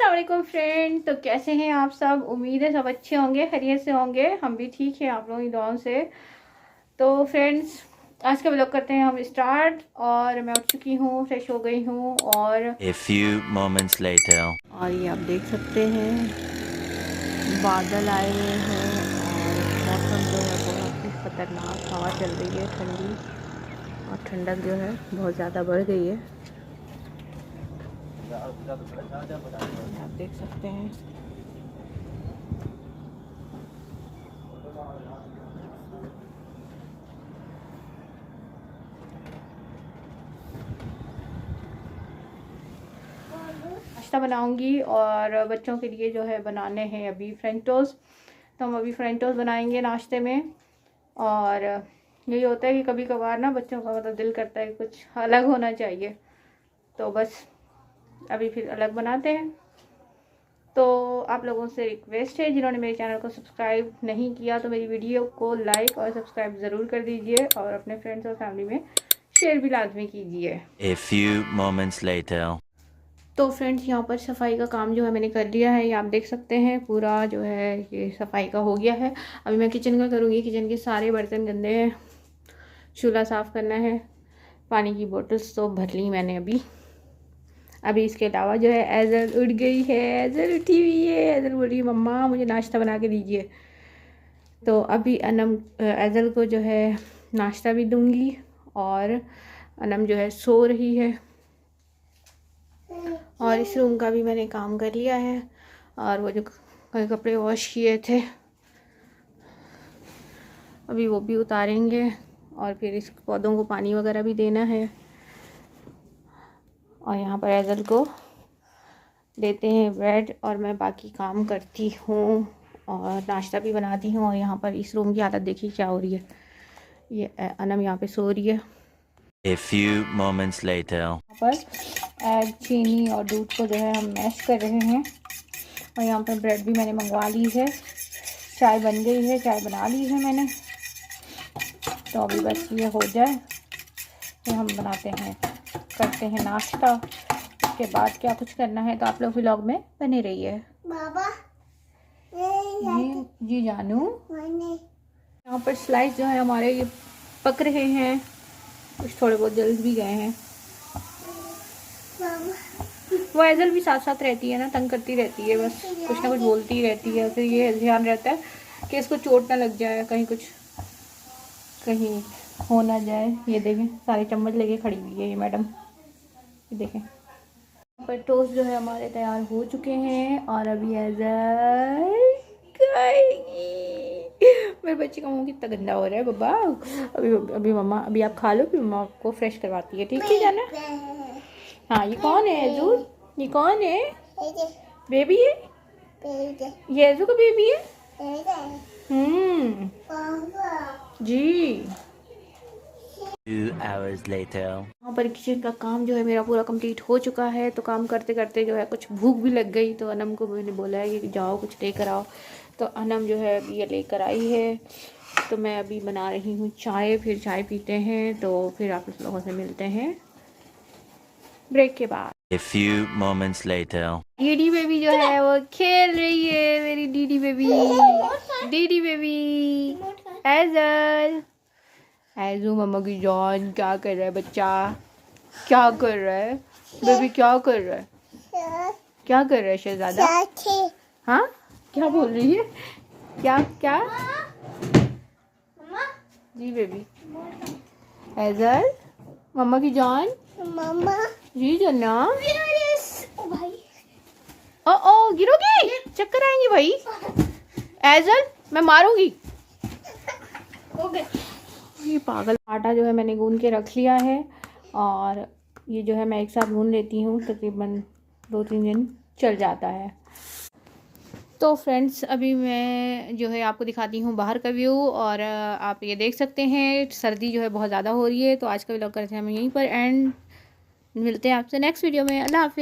अस्सलाम वालेकुम फ्रेंड। तो कैसे हैं आप सब? उम्मीद है सब अच्छे होंगे, खैरियत से होंगे। हम भी ठीक हैं आप लोगों की दुआओं से। तो फ्रेंड्स, आज का व्लॉग करते हैं हम स्टार्ट। और मैं उठ चुकी हूँ, फ्रेश हो गई हूँ। और A few moments later. ये आप देख सकते हैं, बादल आए हुए हैं और मौसम जो है बहुत ही ख़तरनाक, हवा चल रही है ठंडी, और ठंडक जो है बहुत ज़्यादा बढ़ गई है। आप देख सकते हैं। नाश्ता बनाऊंगी और बच्चों के लिए जो है बनाने हैं अभी फ्रेंच टोस्ट। तो हम अभी फ्रेंच टोस्ट बनाएंगे नाश्ते में। और यही होता है कि कभी कभार ना बच्चों का मतलब दिल करता है कुछ अलग होना चाहिए, तो बस अभी फिर अलग बनाते हैं। तो आप लोगों से रिक्वेस्ट है, जिन्होंने मेरे चैनल को सब्सक्राइब नहीं किया तो मेरी वीडियो को लाइक और सब्सक्राइब ज़रूर कर दीजिए, और अपने फ्रेंड्स और फैमिली में शेयर भी लाजमी कीजिए। A few moments later. तो फ्रेंड्स, यहाँ पर सफाई का काम जो है मैंने कर लिया है। ये आप देख सकते हैं पूरा जो है ये सफाई का हो गया है। अभी मैं किचन का करूँगी। किचन के सारे बर्तन गंदे हैं, चूल्हा साफ़ करना है। पानी की बोतल्स तो भर ली मैंने अभी इसके अलावा जो है एजल उठ गई है, एजल उठी हुई है। एजल बोल रही है मम्मा मुझे नाश्ता बना के दीजिए। तो अभी अनम एजल को जो है नाश्ता भी दूंगी, और अनम जो है सो रही है। और इस रूम का भी मैंने काम कर लिया है, और वो जो कपड़े वॉश किए थे अभी वो भी उतारेंगे, और फिर इस पौधों को पानी वगैरह भी देना है। और यहाँ पर एजल को देते हैं ब्रेड, और मैं बाकी काम करती हूँ और नाश्ता भी बनाती हूँ। और यहाँ पर इस रूम की हालत देखिए क्या हो रही है। ये अनम यहाँ पे सो रही है। A few moments later. यहाँ पर एग, चीनी और दूध को जो है हम मैश कर रहे हैं। और यहाँ पर ब्रेड भी मैंने मंगवा ली है। चाय बन गई है, चाय बना ली है मैंने। तो अभी बस ये हो जाए फिर हम बनाते हैं, करते हैं नाश्ता। उसके बाद क्या कुछ करना है तो आप लोग व्लॉग में बने रहिए। बाबा जी जी जानू, यहाँ पर स्लाइस जो है हमारे ये पक रहे हैं, कुछ थोड़े बहुत जल्द भी गए हैं। वो एजल भी साथ साथ रहती है ना, तंग करती रहती है, बस कुछ ना कुछ बोलती रहती है। फिर ये ध्यान रहता है कि इसको चोट ना लग जाए, कहीं हो ना जाए। ये देखें सारे चम्मच लेके खड़ी हुई है ये मैडम। ये देखें, पर टोस्ट जो है हमारे तैयार हो चुके हैं, और अभी एजल खाएगी। मेरे बच्चे का मुंह कितना गंदा हो रहा है बाबा। अभी मम्मा, अभी आप खा लो, फिर मम्मा को फ्रेश करवाती है, ठीक है जाना। हाँ, ये कौन है एजू? ये कौन है? बेबी है? ये एजू का बेबी है? जी। 2 hours later. यहाँ पर किचन का काम जो है मेरा पूरा कंप्लीट हो चुका है। तो काम करते करते जो है कुछ भूख भी लग गई, तो अनम को मैंने बोला है कि जाओ कुछ लेकर आओ। तो अनम जो है ये लेकर आई है। तो मैं अभी बना रही हूँ चाय, फिर चाय पीते हैं। तो फिर आप लोगों से मिलते हैं ब्रेक के बाद। A few moments later. DD baby जो है वो खेल रही है, मेरी डीडी बेबी। डीडी बेबी एजल, एजू मम्मा की जान क्या कर रहा है बच्चा? क्या कर रहा है बेबी? क्या कर रहा है? क्या कर रहा है शहजादा? हाँ, क्या बोल रही है? क्या क्या? जी बेबी एजल, मम्मा की जान, मम्मा जी जना। ओ गिरोगी, चक्कर आएंगे भाई। एजल मैं मारूंगी। ये पागल। आटा जो है मैंने गूंद के रख लिया है, और ये जो है मैं एक साथ गूंद लेती हूँ, तकरीबन 2-3 दिन चल जाता है। तो फ्रेंड्स, अभी मैं जो है आपको दिखाती हूँ बाहर का व्यू। और आप ये देख सकते हैं सर्दी जो है बहुत ज़्यादा हो रही है। तो आज का व्लॉग करते हैं हम यहीं पर एंड। मिलते हैं आपसे नेक्स्ट वीडियो में। अल्लाह हाफिज़।